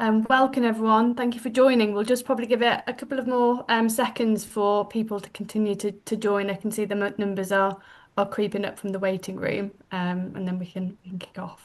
Welcome everyone. Thank you for joining. We'll just probably give it a couple of more seconds for people to continue to join. I can see the numbers are creeping up from the waiting room, and then we can kick off.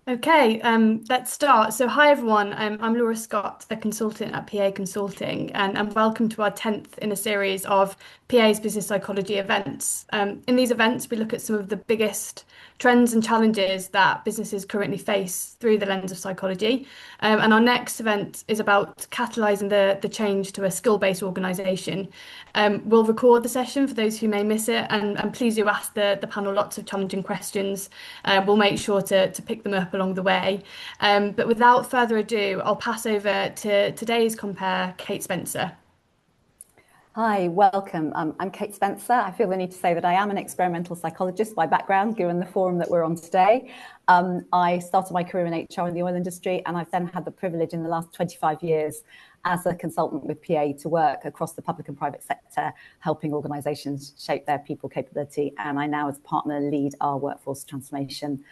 Okay, let's start. So, hi everyone. I'm Laura Scott, a consultant at PA Consulting, and welcome to our 10th in a series of PA's business psychology events. In these events, we look at some of the biggest trends and challenges that businesses currently face through the lens of psychology. And our next event is about catalysing the change to a skill-based organisation. We'll record the session for those who may miss it, and please do ask the panel lots of challenging questions. We'll make sure to pick them up along the way. But without further ado, I'll pass over to today's compare, Kate Spencer. Hi, welcome. I'm Kate Spencer. I feel the need to say that I am an experimental psychologist by background, given the forum that we're on today. I started my career in HR in the oil industry, and I've then had the privilege in the last 25 years as a consultant with PA to work across the public and private sector, helping organisations shape their people capability. And I now, as partner, lead our workforce transformation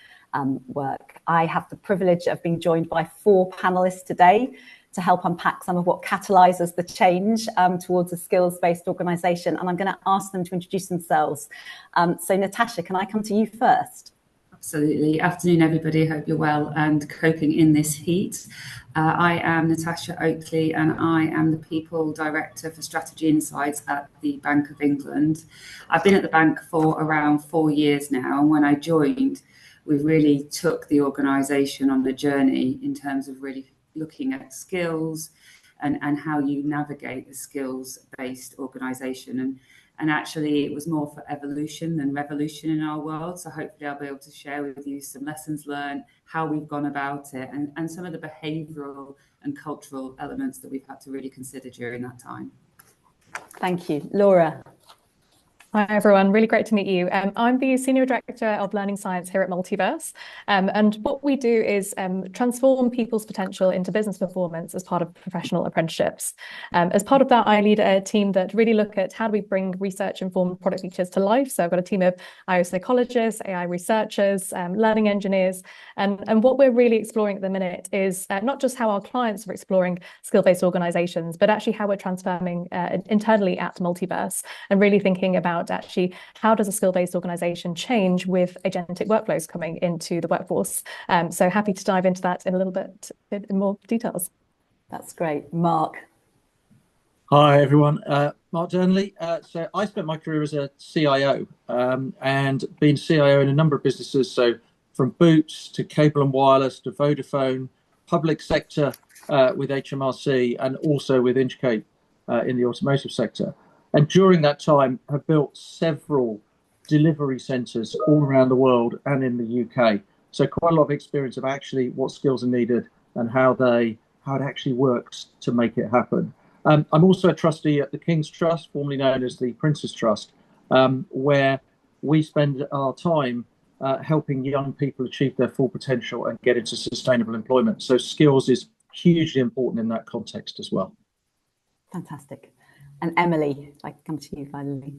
work. I have the privilege of being joined by 4 panellists today to help unpack some of what catalyses the change towards a skills-based organisation. And I'm going to ask them to introduce themselves. So Natasha, can I come to you first? Absolutely. Afternoon, everybody. Hope you're well and coping in this heat. I am Natasha Oakley, and I am the People Director for Strategy Insights at the Bank of England. I've been at the bank for around 4 years now, and when I joined, we really took the organisation on a journey in terms of really looking at skills and how you navigate a skills-based organisation. And actually, it was more for evolution than revolution in our world. So hopefully I'll be able to share with you some lessons learned, how we've gone about it, and some of the behavioural and cultural elements that we've had to really consider during that time. Thank you. Laura. Hi everyone, really great to meet you. I'm the Senior Director of Learning Science here at Multiverse, and what we do is transform people's potential into business performance as part of professional apprenticeships. As part of that, I lead a team that really look at how do we bring research-informed product features to life. So I've got a team of IO psychologists, AI researchers, learning engineers, and what we're really exploring at the minute is not just how our clients are exploring skill-based organisations, but actually how we're transforming internally at Multiverse and really thinking about actually how does a skill-based organisation change with agentic workflows coming into the workforce. So happy to dive into that in a little bit in more details. That's great. Mark. Hi everyone, Mark Durnley. So I spent my career as a CIO and been CIO in a number of businesses, so from Boots to Cable and Wireless to Vodafone, public sector with HMRC, and also with Inchcape in the automotive sector. And during that time, have built several delivery centres all around the world and in the UK. So quite a lot of experience of actually what skills are needed and how it actually works to make it happen. I'm also a trustee at the King's Trust, formerly known as the Prince's Trust, where we spend our time helping young people achieve their full potential and get into sustainable employment. So skills is hugely important in that context as well. Fantastic. And Emily, if I can come to you finally.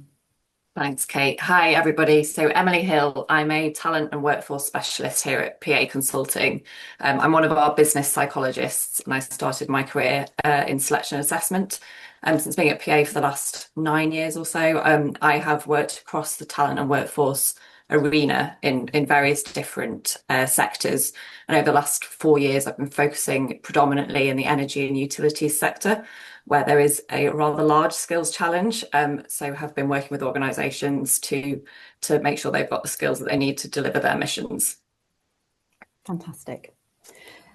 Thanks, Kate. Hi, everybody. So Emily Hill, I'm a talent and workforce specialist here at PA Consulting. I'm one of our business psychologists, and I started my career in selection and assessment. Since being at PA for the last 9 years or so, I have worked across the talent and workforce arena in various different sectors. And over the last 4 years, I've been focusing predominantly in the energy and utilities sector, where there is a rather large skills challenge. So have been working with organisations to make sure they've got the skills that they need to deliver their missions. Fantastic.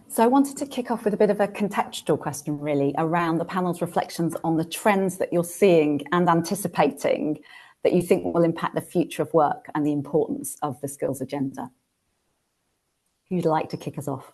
So I wanted to kick off with a bit of a contextual question, really, around the panel's reflections on the trends that you're seeing and anticipating that you think will impact the future of work and the importance of the skills agenda. Who'd like to kick us off?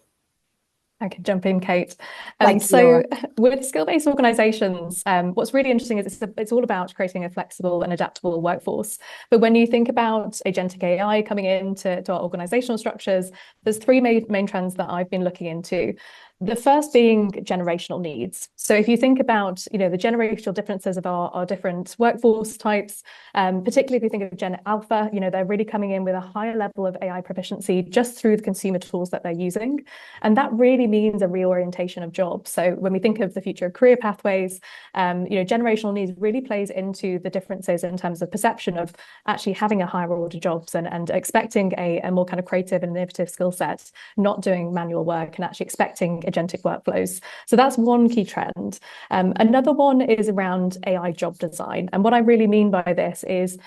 I could jump in, Kate. Thanks, Laura. With skill-based organizations, what's really interesting is it's all about creating a flexible and adaptable workforce. But when you think about agentic AI coming into our organizational structures, there's three main trends that I've been looking into. The first being generational needs. So if you think about, the generational differences of our different workforce types, particularly if you think of Gen Alpha, they're really coming in with a higher level of AI proficiency just through the consumer tools that they're using. And that really means a reorientation of jobs. So when we think of the future of career pathways, generational needs really plays into the differences in terms of perception of actually having a higher order jobs and expecting a more kind of creative and innovative skill set, not doing manual work and actually expecting agentic workflows. So that's one key trend. Another one is around AI job design. And what I really mean by this is,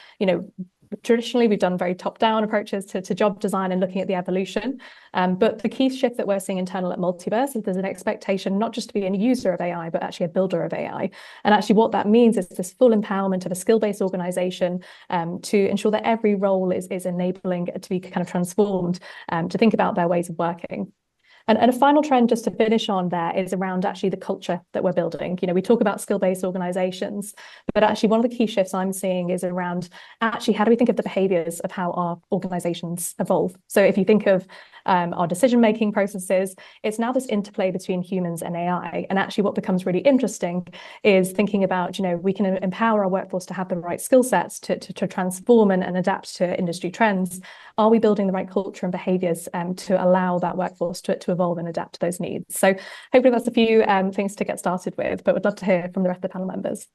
traditionally, we've done very top-down approaches to job design and looking at the evolution. But the key shift that we're seeing internal at Multiverse is there's an expectation not just to be a user of AI, but actually a builder of AI. And actually what that means is this full empowerment of a skill-based organization to ensure that every role is enabling to be kind of transformed, to think about their ways of working. And a final trend just to finish on there is around actually the culture that we're building. We talk about skill-based organizations, but actually one of the key shifts I'm seeing is around actually how do we think of the behaviors of how our organizations evolve? So if you think of our decision-making processes, it's now this interplay between humans and AI. And actually what becomes really interesting is thinking about, we can empower our workforce to have the right skill sets to transform and adapt to industry trends. Are we building the right culture and behaviors to allow that workforce to evolve and adapt to those needs? So hopefully that's a few things to get started with, but would love to hear from the rest of the panel members.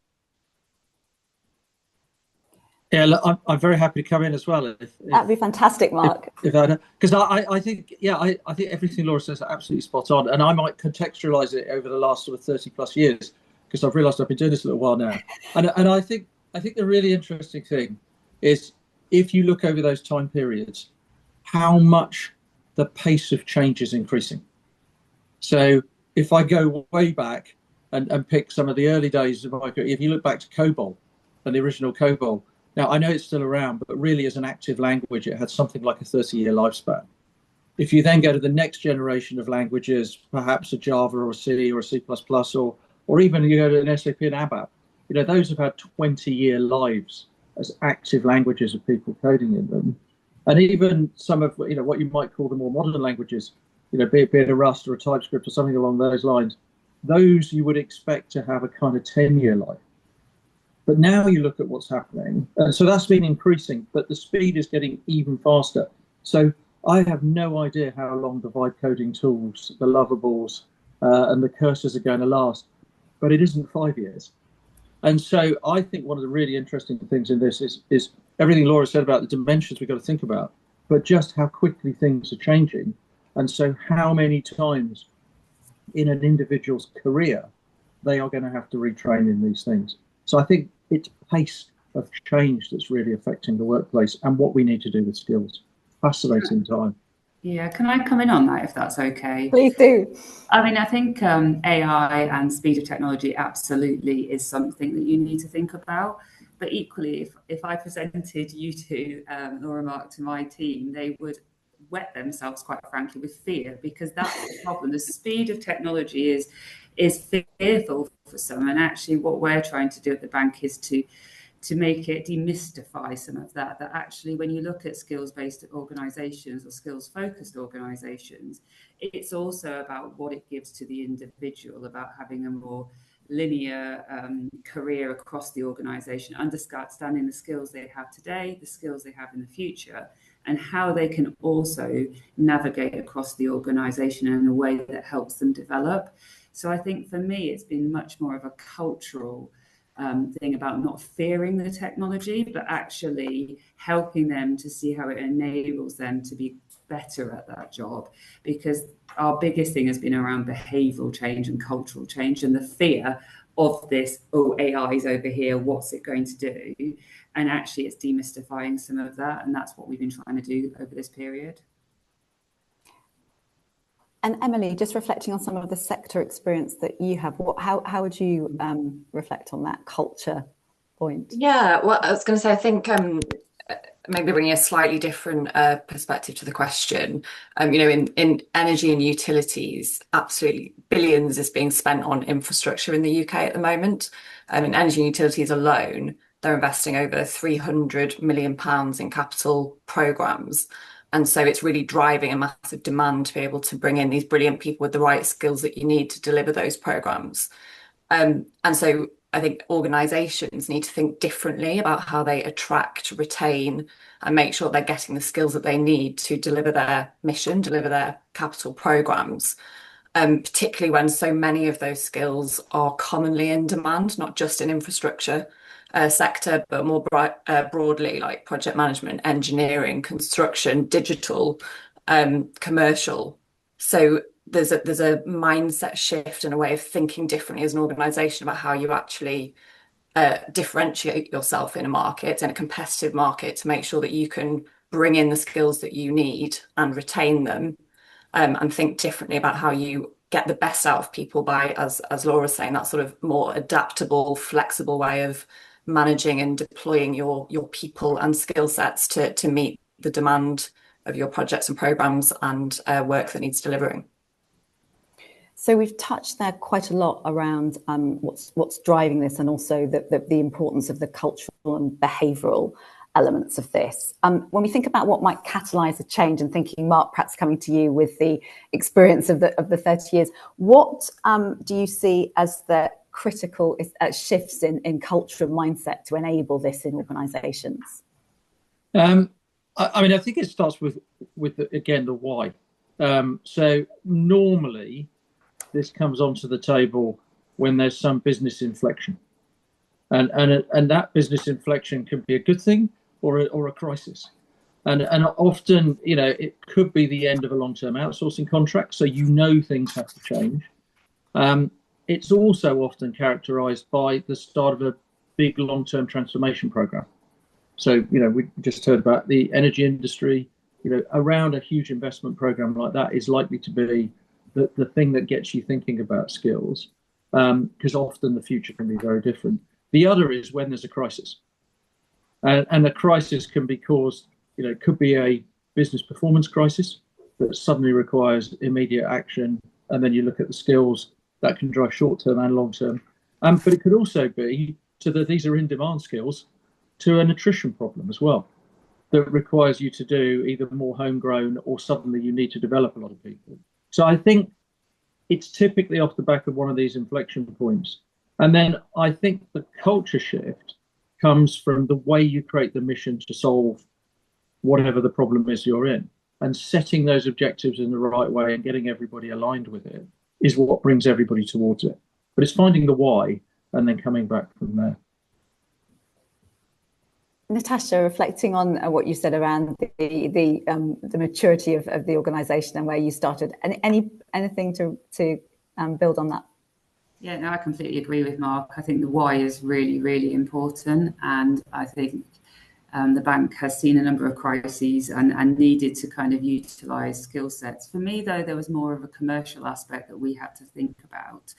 Yeah, look, I'm very happy to come in as well. That'd be fantastic, Mark. Because I think everything Laura says is absolutely spot on, and I might contextualize it over the last sort of 30 plus years because I've realised I've been doing this a little while now, and I think the really interesting thing is if you look over those time periods, how much the pace of change is increasing. So if I go way back and pick some of the early days of my career, if you look back to COBOL and the original COBOL. Now, I know it's still around, but really as an active language, it had something like a 30-year lifespan. If you then go to the next generation of languages, perhaps a Java or a C or a C++, or even you go to an SAP and ABAP, those have had 20-year lives as active languages of people coding in them. And even some of, what you might call the more modern languages, be it a Rust or a TypeScript or something along those lines, those you would expect to have a kind of 10-year life. But now you look at what's happening, and so that's been increasing, but the speed is getting even faster. So I have no idea how long the vibe coding tools, the lovables, and the cursors are going to last, but it isn't 5 years. And so I think one of the really interesting things in this is everything Laura said about the dimensions we've got to think about, but just how quickly things are changing. And so how many times in an individual's career they are going to have to retrain in these things. So I think it's pace of change that's really affecting the workplace and what we need to do with skills. Fascinating time. Yeah, can I come in on that if that's okay? Please do. I mean, I think AI and speed of technology absolutely is something that you need to think about. But equally, if I presented you two, Laura, Mark, to my team, they would wet themselves, quite frankly, with fear, because that's the problem. The speed of technology is fearful for some, and actually what we're trying to do at the bank is to make it demystify some of that actually when you look at skills-based organizations or skills-focused organizations, it's also about what it gives to the individual, about having a more linear career across the organization, understanding the skills they have today, the skills they have in the future, and how they can also navigate across the organization in a way that helps them develop. So I think for me, it's been much more of a cultural thing about not fearing the technology, but actually helping them to see how it enables them to be better at that job. Because our biggest thing has been around behavioral change and cultural change, and the fear of this, AI is over here, what's it going to do? And actually it's demystifying some of that, and that's what we've been trying to do over this period. And Emily, just reflecting on some of the sector experience that you have, how would you reflect on that culture point? Yeah, well, I was going to say, I think maybe bringing a slightly different perspective to the question. In energy and utilities, absolutely billions is being spent on infrastructure in the UK at the moment. In energy and utilities alone, they're investing over £300 million in capital programs. And so it's really driving a massive demand to be able to bring in these brilliant people with the right skills that you need to deliver those programs. And so I think organisations need to think differently about how they attract, retain, and make sure they're getting the skills that they need to deliver their mission, deliver their capital programmes. Particularly when so many of those skills are commonly in demand, not just in infrastructure sector, but more broadly, like project management, engineering, construction, digital, commercial. So there's a mindset shift and a way of thinking differently as an organisation about how you actually differentiate yourself in a market, in a competitive market, to make sure that you can bring in the skills that you need and retain them, and think differently about how you get the best out of people by, as Laura was saying, that sort of more adaptable, flexible way of managing and deploying your people and skill sets to meet the demand of your projects and programs and work that needs delivering. So we've touched there quite a lot around what's driving this, and also the importance of the cultural and behavioural elements of this. When we think about what might catalyse a change, and thinking, Mark, perhaps coming to you with the experience of the 30 years, what do you see as the critical shifts in culture and mindset to enable this in organisations? I think it starts with again the why. So normally this comes onto the table when there's some business inflection, and that business inflection can be a good thing or a crisis, and often it could be the end of a long-term outsourcing contract, so things have to change. It's also often characterized by the start of a big long-term transformation program. So we just heard about the energy industry. Around a huge investment program like that is likely to be the thing that gets you thinking about skills, because often the future can be very different. The other is when there's a crisis, and the crisis can be caused, could be a business performance crisis that suddenly requires immediate action, and then you look at the skills that can drive short-term and long-term. But it could also be these are in-demand skills, to an attrition problem as well, that requires you to do either more homegrown, or suddenly you need to develop a lot of people. So I think it's typically off the back of one of these inflection points. And then I think the culture shift comes from the way you create the mission to solve whatever the problem is you're in, and setting those objectives in the right way and getting everybody aligned with it is what brings everybody towards it. But it's finding the why and then coming back from there. Natasha, reflecting on what you said around the maturity of the organisation and where you started, anything to build on that? Yeah, no, I completely agree with Mark. I think the why is really, really important, and I think the bank has seen a number of crises and needed to kind of utilise skill sets. For me, though, there was more of a commercial aspect that we had to think about,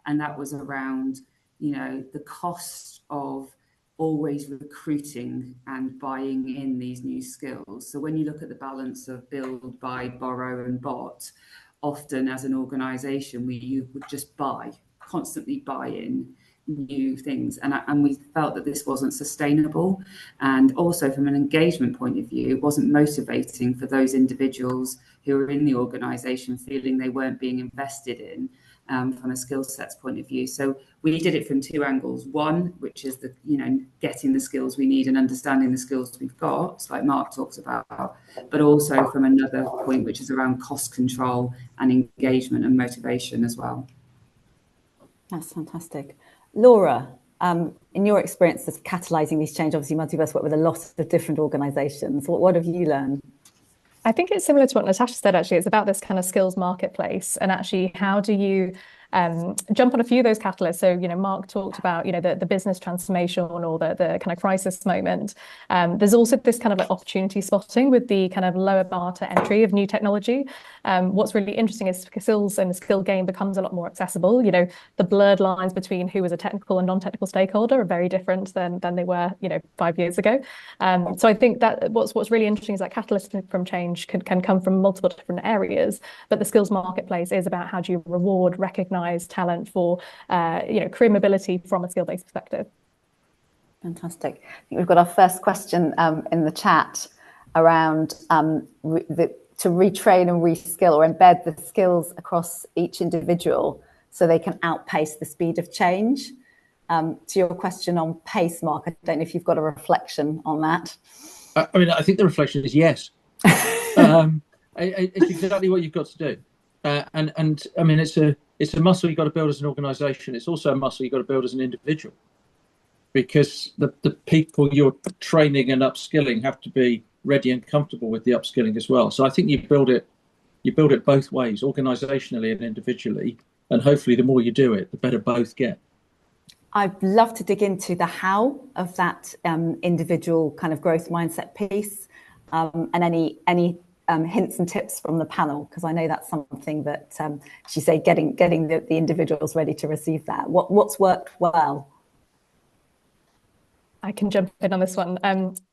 and that was around the cost of always recruiting and buying in these new skills. So when you look at the balance of build, buy, borrow and bot, often as an organisation you would just constantly buy in new things, and we felt that this wasn't sustainable, and also from an engagement point of view it wasn't motivating for those individuals who were in the organisation, feeling they weren't being invested in from a skill sets point of view. So we did it from two angles. One, which is getting the skills we need and understanding the skills we've got, like Mark talks about, but also from another point, which is around cost control and engagement and motivation as well. That's fantastic. Laura, in your experience of catalysing these change, obviously Multiverse work with a lot of different organisations. What have you learned? I think it's similar to what Natasha said, actually. It's about this kind of skills marketplace, and actually how do you jump on a few of those catalysts. So, Mark talked about, the business transformation or the kind of crisis moment. There's also this kind of like opportunity spotting with the kind of lower bar to entry of new technology. What's really interesting is skills and skill gain becomes a lot more accessible. The blurred lines between who was a technical and non-technical stakeholder are very different than they were, 5 years ago. So I think that what's really interesting is that catalyst from change can come from multiple different areas, but the skills marketplace is about how do you reward, recognize talent for, career mobility from a skill-based perspective. Fantastic. I think we've got our first question in the chat around to retrain and reskill or embed the skills across each individual so they can outpace the speed of change. To your question on pace, Mark, I don't know if you've got a reflection on that. I think the reflection is yes. It's exactly what you've got to do. And I mean, it's a muscle you've got to build as an organisation. It's also a muscle you've got to build as an individual, because the people you're training and upskilling have to be ready and comfortable with the upskilling as well. So I think you build it both ways, organisationally and individually, and hopefully the more you do it, the better both get. I'd love to dig into the how of that individual kind of growth mindset piece, and any hints and tips from the panel, because I know that's something that, as you say, getting the individuals ready to receive that. What's worked well? I can jump in on this one.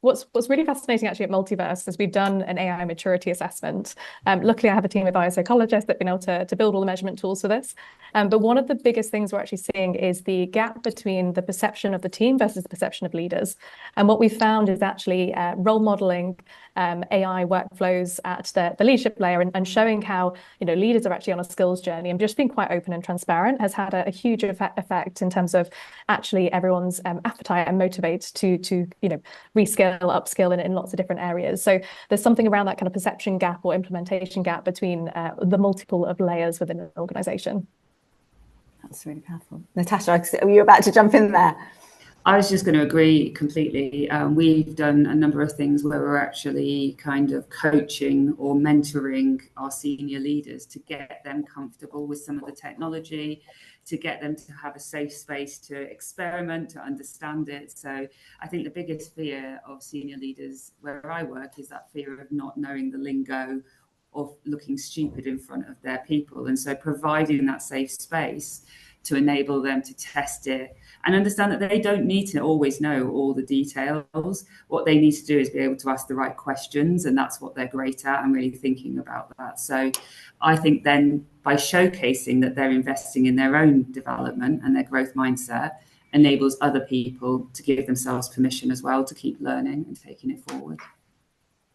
What's really fascinating actually at Multiverse is we've done an AI maturity assessment. Luckily, I have a team of biopsychologists that have been able to build all the measurement tools for this. But one of the biggest things we're actually seeing is the gap between the perception of the team versus the perception of leaders. And what we found is actually role modeling AI workflows at the leadership layer and showing how leaders are actually on a skills journey, and just being quite open and transparent has had a huge effect in terms of actually everyone's appetite and motivate to reskill, upskill in lots of different areas. So there's something around that kind of perception gap or implementation gap between the multiple of layers within an organization. That's really powerful. Natasha, are you about to jump in there? I was just going to agree completely. We've done a number of things where we're actually kind of coaching or mentoring our senior leaders to get them comfortable with some of the technology, to get them to have a safe space to experiment, to understand it. So I think the biggest fear of senior leaders where I work is that fear of not knowing the lingo, of looking stupid in front of their people. And so providing that safe space to enable them to test it and understand that they don't need to always know all the details. What they need to do is be able to ask the right questions, and that's what they're great at, and really thinking about that. So I think then by showcasing that they're investing in their own development and their growth mindset enables other people to give themselves permission as well to keep learning and taking it forward.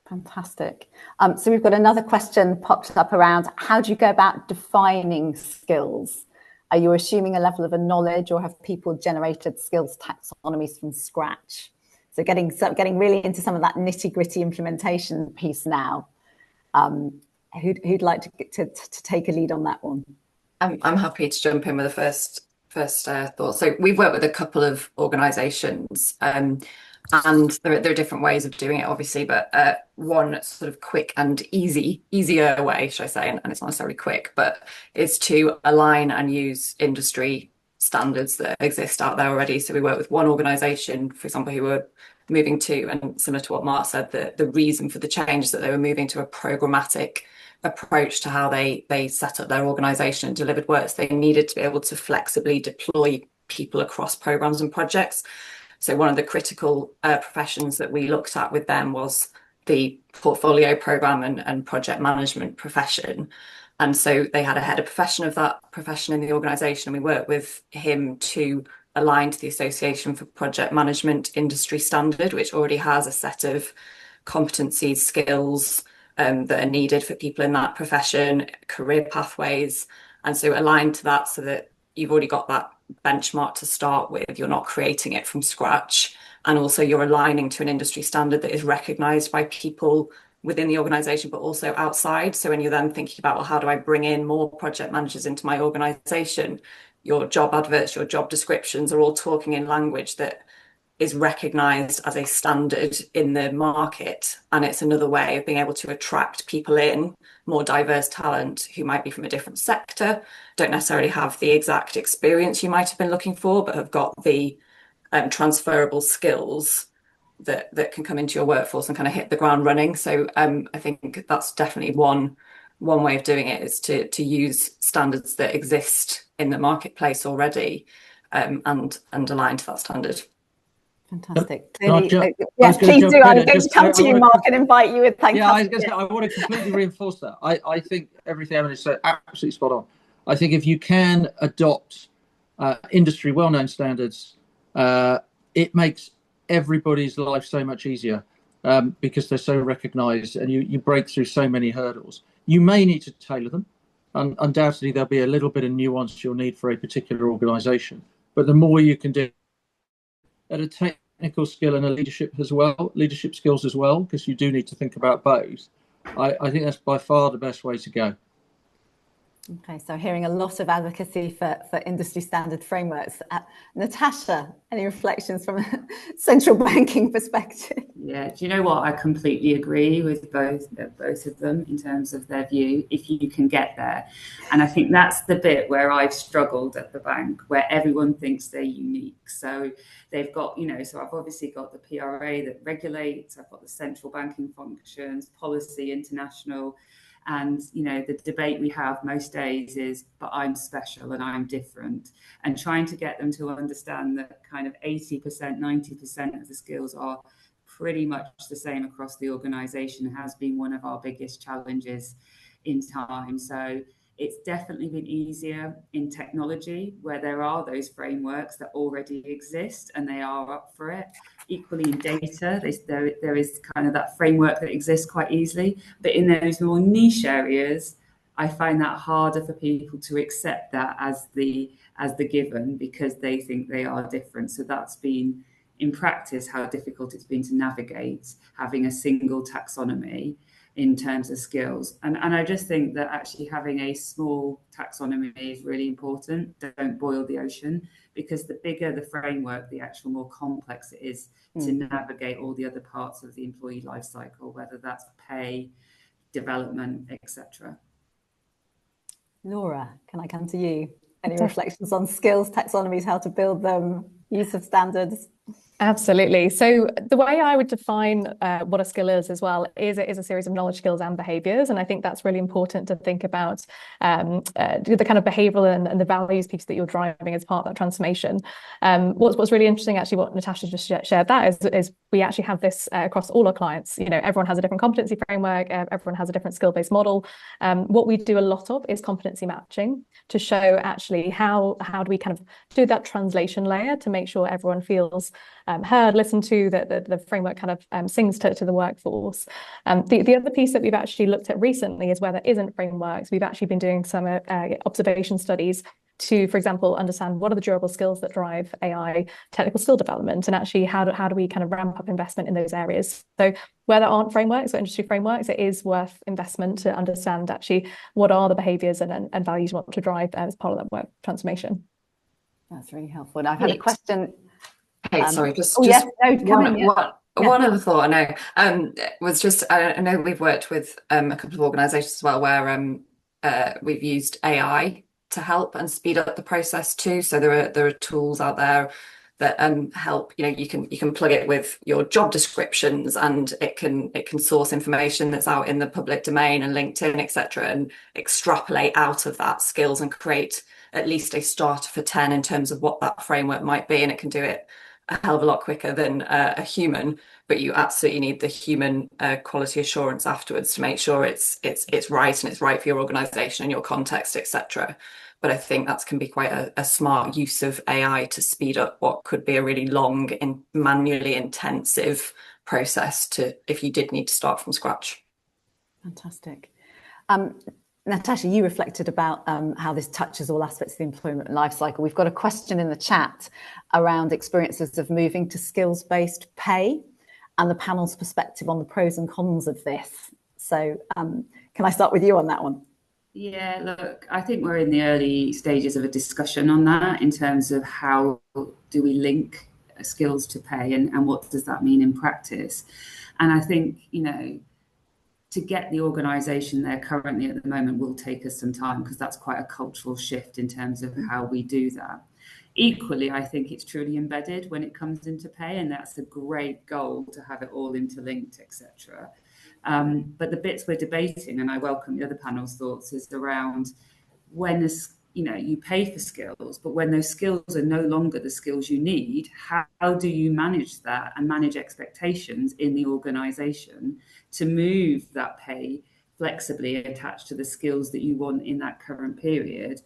Fantastic. So we've got another question popped up around how do you go about defining skills? Are you assuming a level of a knowledge, or have people generated skills taxonomies from scratch? So getting really into some of that nitty-gritty implementation piece now. Who'd like to take a lead on that one? I'm happy to jump in with the first thought. So we've worked with a couple of organisations, and there are different ways of doing it, obviously, but one sort of quick and easier way, should I say, and it's not necessarily quick, but is to align and use industry standards that exist out there already. So we work with one organisation, for example, who were moving to, and similar to what Mark said, the reason for the change is that they were moving to a programmatic approach to how they set up their organisation and delivered work. So they needed to be able to flexibly deploy people across programmes and projects. So one of the critical professions that we looked at with them was the portfolio program and project management profession. And so they had a head of profession of that profession in the organisation, and we worked with him to align to the Association for Project Management industry standard, which already has a set of competencies, skills that are needed for people in that profession, career pathways. And so aligned to that so that you've already got that benchmark to start with. You're not creating it from scratch. And also you're aligning to an industry standard that is recognised by people within the organisation, but also outside. So when you're then thinking about, well, how do I bring in more project managers into my organisation? Your job adverts, your job descriptions are all talking in language that is recognised as a standard in the market, and it's another way of being able to attract people in, more diverse talent who might be from a different sector, don't necessarily have the exact experience you might have been looking for, but have got the transferable skills that can come into your workforce and kind of hit the ground running. So I think that's definitely one way of doing it, is to use standards that exist in the marketplace already, and align to that standard. Fantastic. Yes, please do. I'm going to come to you, Mark, and invite you with fantastic. Yeah, I was going to say, I want to completely reinforce that. I think everything Emily said, absolutely spot on. I think if you can adopt industry well-known standards, it makes everybody's life so much easier, because they're so recognised, and you break through so many hurdles. You may need to tailor them. Undoubtedly, there'll be a little bit of nuance you'll need for a particular organisation. But the more you can do at a technical skill and a leadership skills as well, because you do need to think about both. I think that's by far the best way to go. Okay, so hearing a lot of advocacy for industry standard frameworks. Natasha, any reflections from a central banking perspective? Yeah, do you know what? I completely agree with both of them in terms of their view, if you can get there. And I think that's the bit where I've struggled at the bank, where everyone thinks they're unique. So they've got, so I've obviously got the PRA that regulates, I've got the central banking functions, policy, international. And, the debate we have most days is, but I'm special and I'm different. And trying to get them to understand that kind of 80%, 90% of the skills are pretty much the same across the organisation has been one of our biggest challenges in time. So it's definitely been easier in technology, where there are those frameworks that already exist and they are up for it. Equally in data, there is kind of that framework that exists quite easily. But in those more niche areas, I find that harder for people to accept that as the given, because they think they are different. So that's been, in practice, how difficult it's been to navigate having a single taxonomy in terms of skills. And I just think that actually having a small taxonomy is really important. Don't boil the ocean, because the bigger the framework, the actual more complex it is to navigate all the other parts of the employee life cycle, whether that's pay, development, etc. Laura, can I come to you? Any reflections on skills, taxonomies, how to build them, use of standards? Absolutely. So the way I would define what a skill is as well is it is a series of knowledge, skills and behaviours. And I think that's really important to think about the kind of behavioural and the values piece that you're driving as part of that transformation. What's really interesting, actually, what Natasha just shared, that is we actually have this across all our clients. Everyone has a different competency framework, everyone has a different skill-based model. What we do a lot of is competency matching to show actually how do we kind of do that translation layer to make sure everyone feels heard, listened to, that the framework kind of sings to the workforce. The other piece that we've actually looked at recently is where there isn't frameworks. We've actually been doing some observation studies to, for example, understand what are the durable skills that drive AI technical skill development, and actually how do we kind of ramp up investment in those areas. So where there aren't frameworks or industry frameworks, it is worth investment to understand actually what are the behaviours and values you want to drive as part of that work transformation. That's really helpful. And I've had a question. Hey, sorry, just one other thought I know was just, I know we've worked with a couple of organisations as well where we've used AI to help and speed up the process too. So there are tools out there that help. You can plug it with your job descriptions, and it can source information that's out in the public domain and LinkedIn, etc., and extrapolate out of that skills and create at least a starter for 10 in terms of what that framework might be. And it can do it a hell of a lot quicker than a human, but you absolutely need the human quality assurance afterwards to make sure it's right, and it's right for your organization and your context, etc. But I think that can be quite a smart use of AI to speed up what could be a really long and manually intensive process if you did need to start from scratch. Fantastic. Natasha, you reflected about how this touches all aspects of the employment life cycle. We've got a question in the chat around experiences of moving to skills-based pay and the panel's perspective on the pros and cons of this. So can I start with you on that one? Yeah, look, I think we're in the early stages of a discussion on that in terms of how do we link skills to pay, and what does that mean in practice? And I think, to get the organisation there currently at the moment will take us some time, because that's quite a cultural shift in terms of how we do that. Equally, I think it's truly embedded when it comes into pay, and that's a great goal to have it all interlinked, etc. But the bits we're debating, and I welcome the other panel's thoughts, is around when you pay for skills, but when those skills are no longer the skills you need, how do you manage that and manage expectations in the organisation to move that pay flexibly attached to the skills that you want in that current period,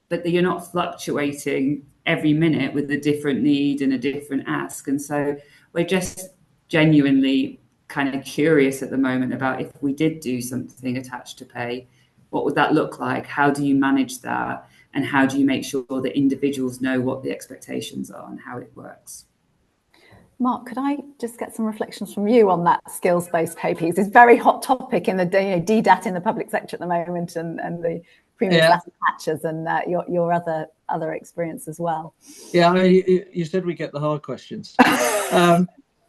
but that you're not fluctuating every minute with a different need and a different ask. And so we're just genuinely kind of curious at the moment about, if we did do something attached to pay, what would that look like? How do you manage that? And how do you make sure that individuals know what the expectations are and how it works? Mark, could I just get some reflections from you on that skills-based pay piece? It's a very hot topic in the DDAT in the public sector at the moment, and the premium status patches, and your other experience as well. Yeah, I mean, you said we get the hard questions.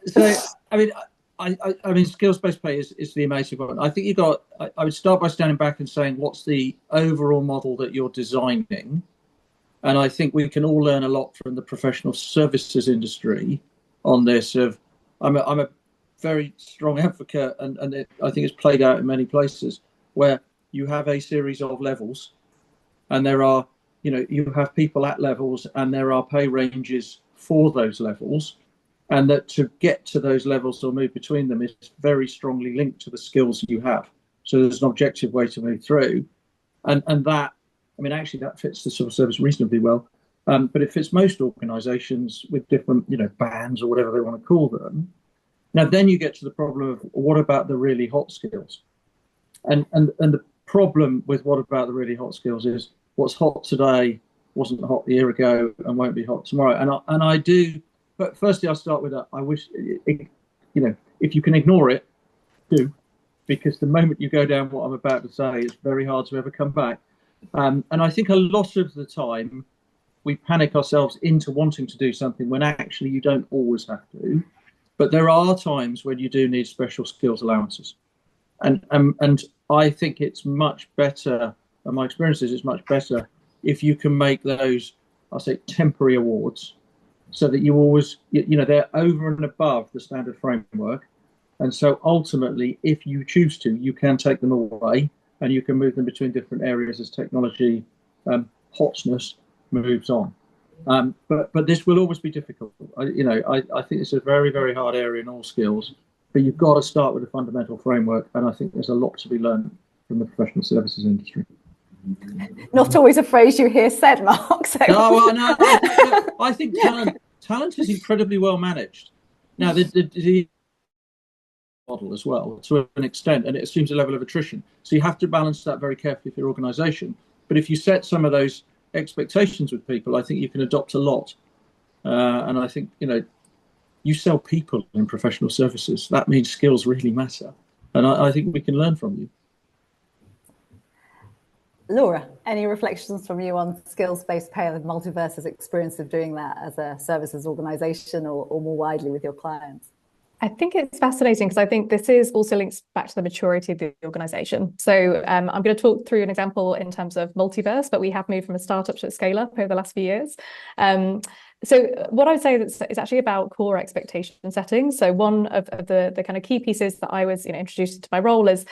So, I mean, skills-based pay is the amazing one. I think I would start by standing back and saying, what's the overall model that you're designing? And I think we can all learn a lot from the professional services industry on this. I'm a very strong advocate, and I think it's played out in many places, where you have a series of levels, and there are, you have people at levels, and there are pay ranges for those levels. And that to get to those levels or move between them is very strongly linked to the skills you have. So there's an objective way to move through. And that, I mean, actually that fits the civil service reasonably well. But it fits most organisations with different, bands or whatever they want to call them. Now, then you get to the problem of, what about the really hot skills? And the problem with what about the really hot skills is, what's hot today wasn't hot a year ago and won't be hot tomorrow. And I do. But firstly, I'll start with that. I wish, if you can ignore it, do, because the moment you go down what I'm about to say, it's very hard to ever come back. And I think a lot of the time we panic ourselves into wanting to do something when actually you don't always have to. But there are times when you do need special skills allowances. And I think it's much better, and my experience is it's much better if you can make those, I'll say, temporary awards, so that you always, they're over and above the standard framework. And so ultimately, if you choose to, you can take them away, and you can move them between different areas as technology hotness moves on. But this will always be difficult. I think it's a very, very hard area in all skills, but you've got to start with a fundamental framework. And I think there's a lot to be learned from the professional services industry. Not always a phrase you hear said, Mark. So. No, I think talent is incredibly well managed. Now, the model as well, to an extent, and it assumes a level of attrition. So you have to balance that very carefully for your organisation. But if you set some of those expectations with people, I think you can adopt a lot. And I think, you sell people in professional services. That means skills really matter. And I think we can learn from you. Laura, any reflections from you on skills-based pay and Multiverse's experience of doing that as a services organisation, or more widely with your clients? I think it's fascinating, because I think this is also links back to the maturity of the organisation. So I'm going to talk through an example in terms of Multiverse, but we have moved from a startup to a scale-up over the last few years. So what I would say is actually about core expectation setting. So one of the kind of key pieces that I was introduced to my role is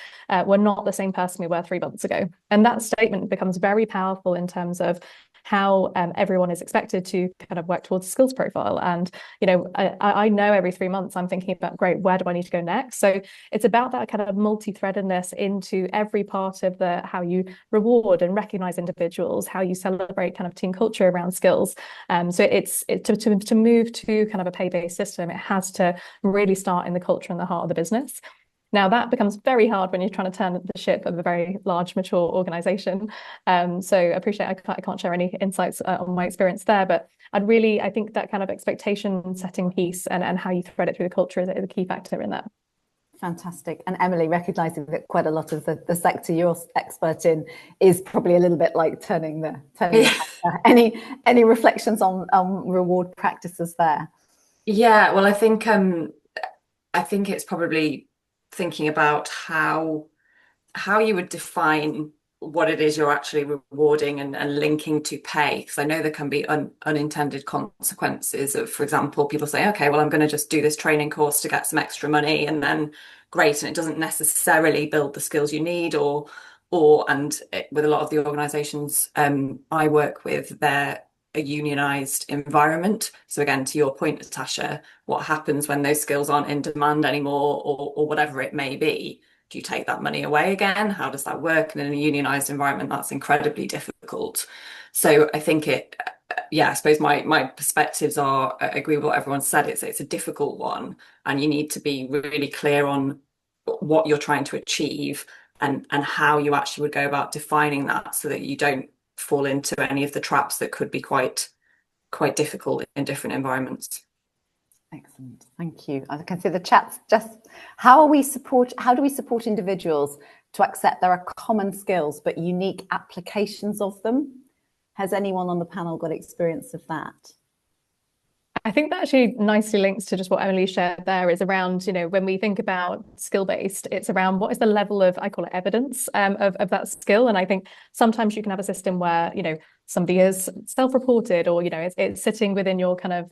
we're not the same person we were 3 months ago. And that statement becomes very powerful in terms of how everyone is expected to kind of work towards a skills profile. And, I know every 3 months I'm thinking about, great, where do I need to go next? So it's about that kind of multi-threadedness into every part of how you reward and recognize individuals, how you celebrate kind of team culture around skills. So to move to kind of a pay-based system, it has to really start in the culture and the heart of the business. Now, that becomes very hard when you're trying to turn the ship of a very large, mature organization. So I appreciate I can't share any insights on my experience there, but I think that kind of expectation setting piece and how you thread it through the culture is a key factor in that. Fantastic. And Emily, recognising that quite a lot of the sector you're expert in is probably a little bit like turning the any reflections on reward practices there? Yeah, well, I think it's probably thinking about how you would define what it is you're actually rewarding and linking to pay. Because I know there can be unintended consequences of, for example, people say, okay, well, I'm going to just do this training course to get some extra money, and then great, and it doesn't necessarily build the skills you need, with a lot of the organizations I work with, they're a unionized environment. So again, to your point, Natasha, what happens when those skills aren't in demand anymore, or whatever it may be? Do you take that money away again? How does that work? And in a unionized environment, that's incredibly difficult. So I think yeah, I suppose my perspectives are, I agree with what everyone said. It's a difficult one, and you need to be really clear on what you're trying to achieve, and how you actually would go about defining that, so that you don't fall into any of the traps that could be quite difficult in different environments. Excellent, thank you. I can see the chat's just, how do we support individuals to accept there are common skills but unique applications of them? Has anyone on the panel got experience of that? I think that actually nicely links to just what Emily shared there, is around, when we think about skill-based, it's around what is the level of, I call it evidence, of that skill. And I think sometimes you can have a system where, somebody is self-reported, or, it's sitting within your kind of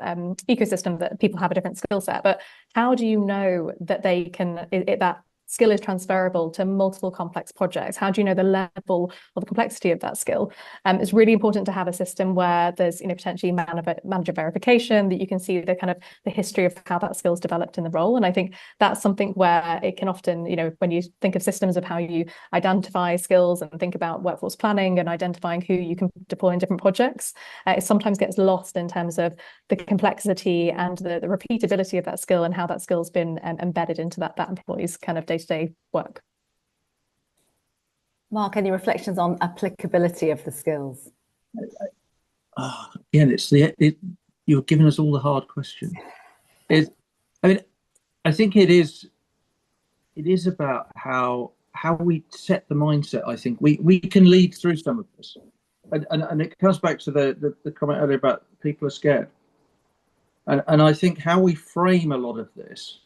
ecosystem that people have a different skill set. But how do you know that they can, that skill is transferable to multiple complex projects? How do you know the level or the complexity of that skill? It's really important to have a system where there's potentially manager verification, that you can see the kind of the history of how that skill's developed in the role. And I think that's something where it can often, when you think of systems of how you identify skills and think about workforce planning and identifying who you can deploy in different projects, it sometimes gets lost in terms of the complexity and the repeatability of that skill, and how that skill's been embedded into that employee's kind of day-to-day work. Mark, any reflections on applicability of the skills? Again, you're giving us all the hard questions. I think it is about how we set the mindset. I think we can lead through some of this, and it comes back to the comment earlier about people are scared, and I think how we frame a lot of this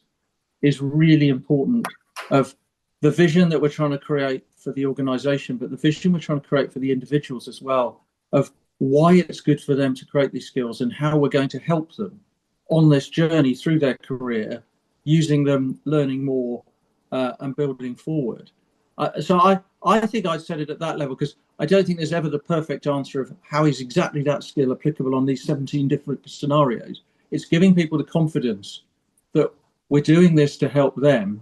is really important, of the vision that we're trying to create for the organization, but the vision we're trying to create for the individuals as well, of why it's good for them to create these skills, and how we're going to help them on this journey through their career, using them, learning more, and building forward. So I think I said it at that level, because I don't think there's ever the perfect answer of how is exactly that skill applicable on these 17 different scenarios. It's giving people the confidence that we're doing this to help them,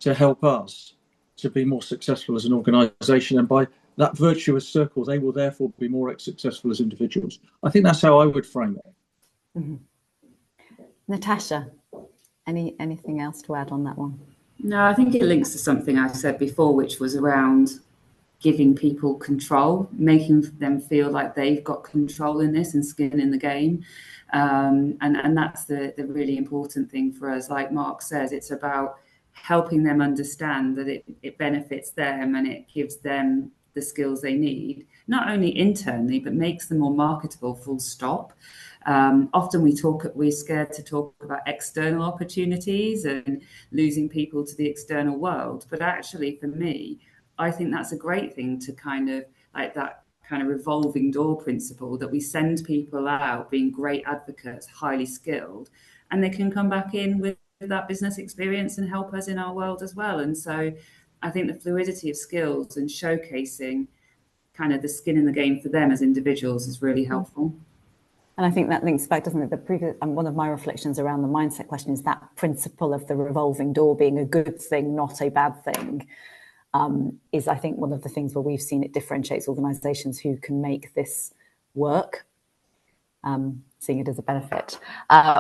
to help us to be more successful as an organization, and by that virtuous circle, they will therefore be more successful as individuals. I think that's how I would frame it. Mm-hmm. Natasha, anything else to add on that one? No, I think it links to something I said before, which was around giving people control, making them feel like they've got control in this and skin in the game. And that's the really important thing for us. Like Mark says, it's about helping them understand that it benefits them, and it gives them the skills they need, not only internally, but makes them more marketable, full stop. Often we're scared to talk about external opportunities and losing people to the external world. But actually, for me, I think that's a great thing, to kind of like that kind of revolving door principle, that we send people out being great advocates, highly skilled, and they can come back in with that business experience and help us in our world as well. And so I think the fluidity of skills and showcasing kind of the skin in the game for them as individuals is really helpful. And I think that links back, doesn't it? The previous, and one of my reflections around the mindset question is that principle of the revolving door being a good thing, not a bad thing, is, I think, one of the things where we've seen it differentiates organisations who can make this work, seeing it as a benefit.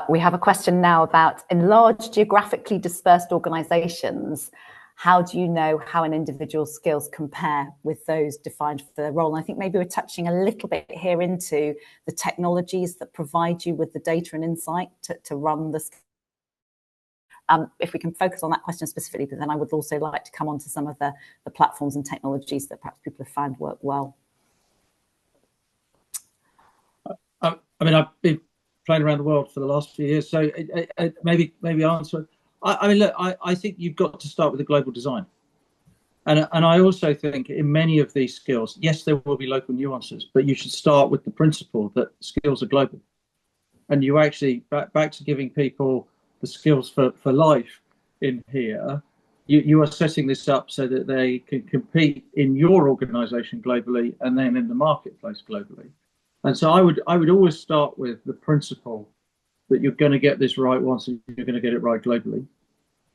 We have a question now about, in large geographically dispersed organisations, how do you know how an individual's skills compare with those defined for their role? And I think maybe we're touching a little bit here into the technologies that provide you with the data and insight to run this. If we can focus on that question specifically, but then I would also like to come on to some of the platforms and technologies that perhaps people have found work well. I mean, I've been playing around the world for the last few years. So maybe answer. I mean, look, I think you've got to start with the global design. And I also think in many of these skills, yes, there will be local nuances, but you should start with the principle that skills are global. And you actually, back to giving people the skills for life in here, you are setting this up so that they can compete in your organization globally and then in the marketplace globally. And so I would always start with the principle that you're going to get this right once and you're going to get it right globally.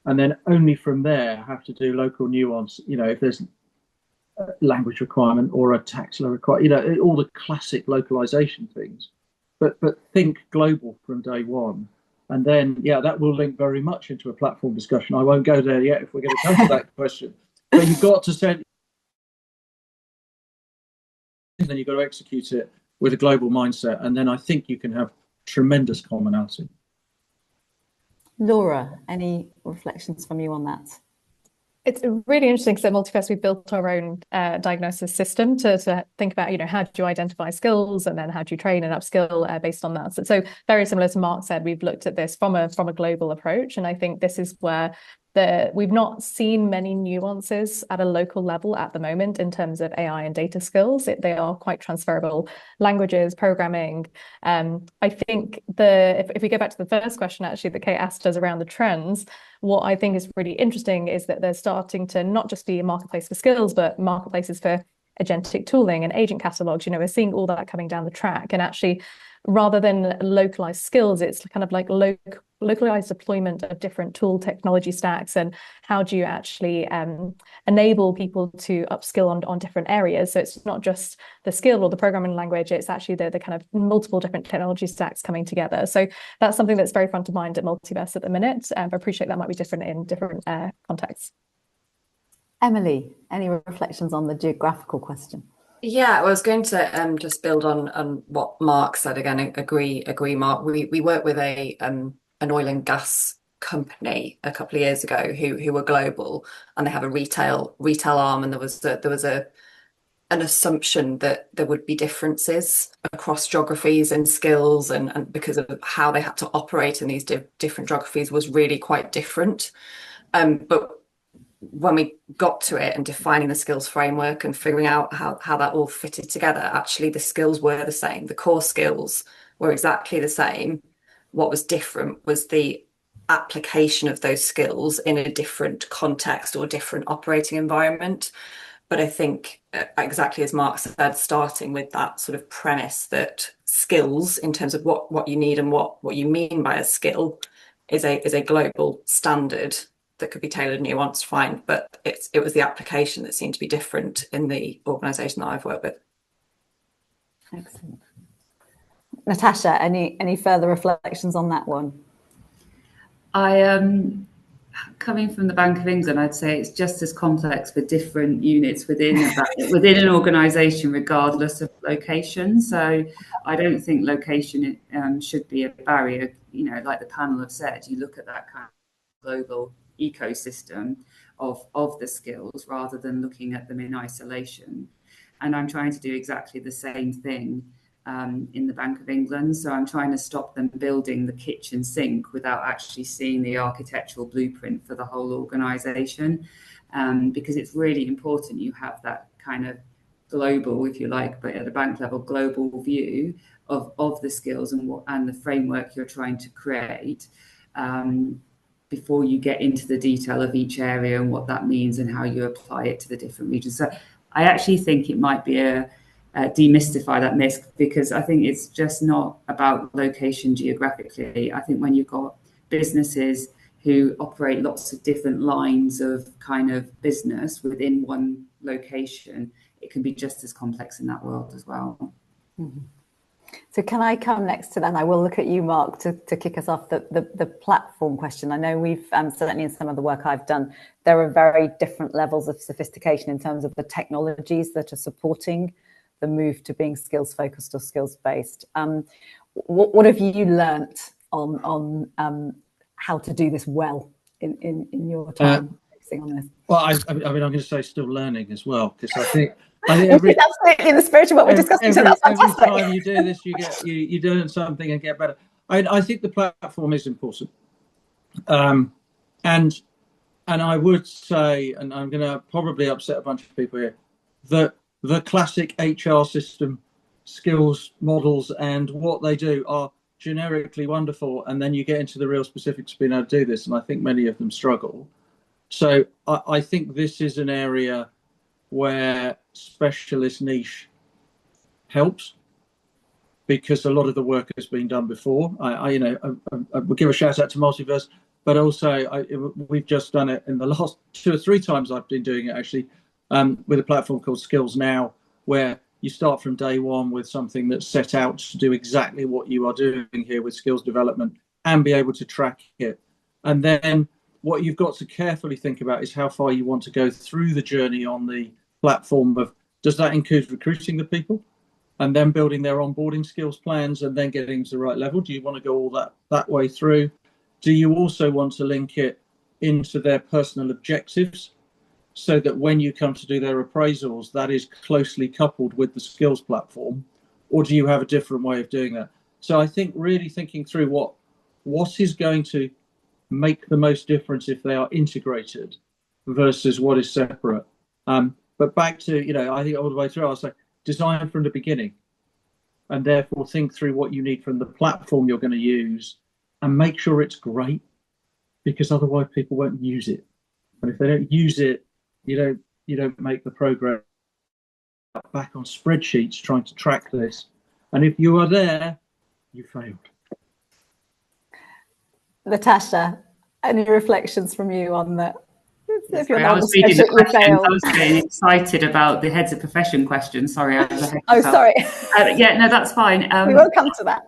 And then only from there have to do local nuance, if there's a language requirement or a tax law requirement, all the classic localization things. But think global from day one. And then, that will link very much into a platform discussion. I won't go there yet if we're going to come to that question. But you've got to send, and then you've got to execute it with a global mindset. And then I think you can have tremendous commonality. Laura, any reflections from you on that? It's really interesting because at Multiverse we built our own diagnosis system to think about, how do you identify skills and then how do you train and upskill based on that. So very similar to Mark said, we've looked at this from a global approach, and I think this is where we've not seen many nuances at a local level at the moment in terms of AI and data skills. They are quite transferable languages, programming. I think if we go back to the first question actually that Kate asked us around the trends, what I think is really interesting is that they're starting to not just be a marketplace for skills, but marketplaces for agentic tooling and agent catalogs. We're seeing all that coming down the track, and actually rather than localized skills, it's kind of like localized deployment of different tool technology stacks, and how do you actually enable people to upskill on different areas. So it's not just the skill or the programming language, it's actually the kind of multiple different technology stacks coming together. So that's something that's very front of mind at Multiverse at the minute. I appreciate that might be different in different contexts. Emily, any reflections on the geographical question? Yeah, I was going to just build on what Mark said again. Agree, Mark. We worked with an oil and gas company a couple of years ago who were global, and they have a retail arm, and there was an assumption that there would be differences across geographies and skills, and because of how they had to operate in these different geographies was really quite different. But when we got to it and defining the skills framework and figuring out how that all fitted together, actually the skills were the same. The core skills were exactly the same. What was different was the application of those skills in a different context or different operating environment. But I think exactly as Mark said, starting with that sort of premise that skills in terms of what you need and what you mean by a skill is a global standard that could be tailored and nuanced, fine, but it was the application that seemed to be different in the organisation that I've worked with. Excellent. Natasha, any further reflections on that one? Coming from the Bank of England, I'd say it's just as complex for different units within an organisation, regardless of location. So I don't think location should be a barrier. Like the panel have said, you look at that kind of global ecosystem of the skills rather than looking at them in isolation. And I'm trying to do exactly the same thing in the Bank of England. So I'm trying to stop them building the kitchen sink without actually seeing the architectural blueprint for the whole organisation, because it's really important you have that kind of global, if you like, but at a bank level, global view of the skills and the framework you're trying to create, before you get into the detail of each area and what that means and how you apply it to the different regions. So I actually think it might be demystify that myth, because I think it's just not about location geographically. I think when you've got businesses who operate lots of different lines of kind of business within one location, it can be just as complex in that world as well. Mm-hmm. So can I come next to that? I will look at you, Mark, to kick us off the platform question. I know we've certainly in some of the work I've done, there are very different levels of sophistication in terms of the technologies that are supporting the move to being skills focused or skills based. What have you learnt on how to do this well in your time focusing on this? Well, I mean, I'm going to say still learning as well, because I think absolutely in the spirit of what we're discussing. So that's fantastic. Every time you do this, you learn something and get better. I think the platform is important, and I would say, and I'm going to probably upset a bunch of people here, that the classic HR system skills models and what they do are generically wonderful, and then you get into the real specifics of being able to do this, and I think many of them struggle. So I think this is an area where specialist niche helps, because a lot of the work has been done before. I would give a shout out to Multiverse, but also we've just done it in the last 2 or 3 times I've been doing it actually, with a platform called Skills Now, where you start from day one with something that's set out to do exactly what you are doing here with skills development and be able to track it. And then what you've got to carefully think about is how far you want to go through the journey on the platform of, does that include recruiting the people and then building their onboarding skills plans and then getting to the right level? Do you want to go all that way through? Do you also want to link it into their personal objectives so that when you come to do their appraisals, that is closely coupled with the skills platform? Or do you have a different way of doing that? So I think really thinking through what is going to make the most difference if they are integrated versus what is separate. But back to, I think all the way through, I'll say design from the beginning, and therefore think through what you need from the platform you're going to use and make sure it's great, because otherwise people won't use it. And if they don't use it, you don't make the progress. Back on spreadsheets trying to track this. And if you are there, you failed. Natasha, any reflections from you on that? If you're I was reading the questions. I was getting excited about the heads of profession question. Sorry, I was ahead. Oh, sorry. Yeah, no, that's fine. We will come to that.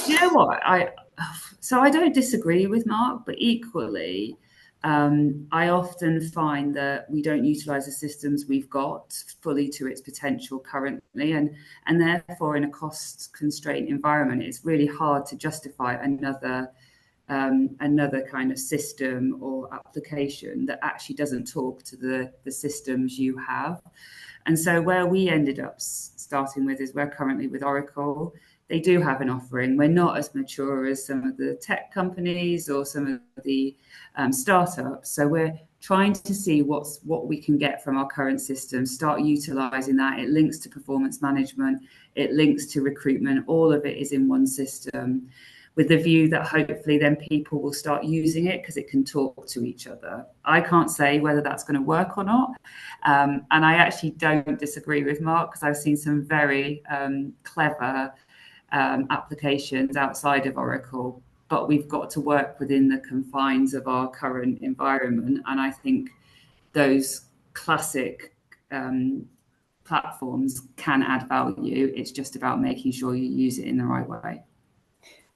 You know what? I don't disagree with Mark, but equally, I often find that we don't utilise the systems we've got fully to its potential currently, and therefore, in a cost-constrained environment, it's really hard to justify another kind of system or application that actually doesn't talk to the systems you have. And so where we ended up starting with is we're currently with Oracle. They do have an offering. We're not as mature as some of the tech companies or some of the startups. So we're trying to see what we can get from our current system, start utilizing that. It links to performance management. It links to recruitment. All of it is in one system, with the view that hopefully then people will start using it because it can talk to each other. I can't say whether that's going to work or not. And I actually don't disagree with Mark, because I've seen some very clever applications outside of Oracle, but we've got to work within the confines of our current environment. And I think those classic platforms can add value. It's just about making sure you use it in the right way.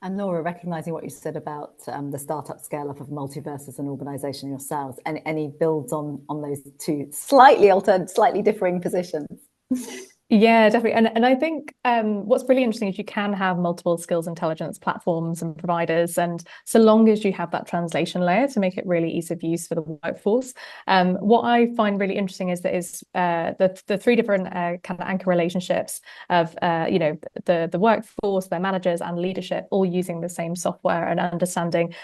And Laura, recognising what you said about the startup scale up of Multiverse as an organisation yourselves, and any builds on those two slightly altered, slightly differing positions? Yeah, definitely. And I think what's really interesting is you can have multiple skills intelligence platforms and providers, and so long as you have that translation layer to make it really easy of use for the workforce. What I find really interesting is the 3 different kind of anchor relationships of the workforce, their managers and leadership all using the same software and understanding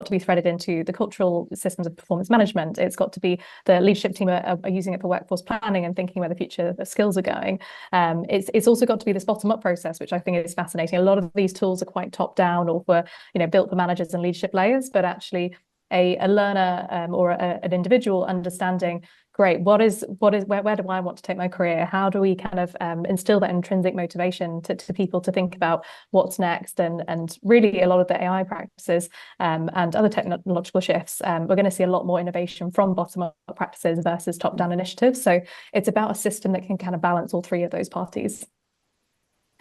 to be threaded into the cultural systems of performance management. It's got to be the leadership team are using it for workforce planning and thinking where the future the skills are going. It's also got to be this bottom-up process, which I think is fascinating. A lot of these tools are quite top-down or were built for managers and leadership layers, but actually a learner or an individual understanding, great, where do I want to take my career? How do we kind of instill that intrinsic motivation to people to think about what's next? And really a lot of the AI practices and other technological shifts, we're going to see a lot more innovation from bottom-up practices versus top-down initiatives. So it's about a system that can kind of balance all 3 of those parties.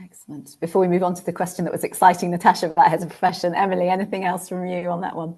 Excellent. Before we move on to the question that was exciting Natasha about heads of profession, Emily, anything else from you on that one?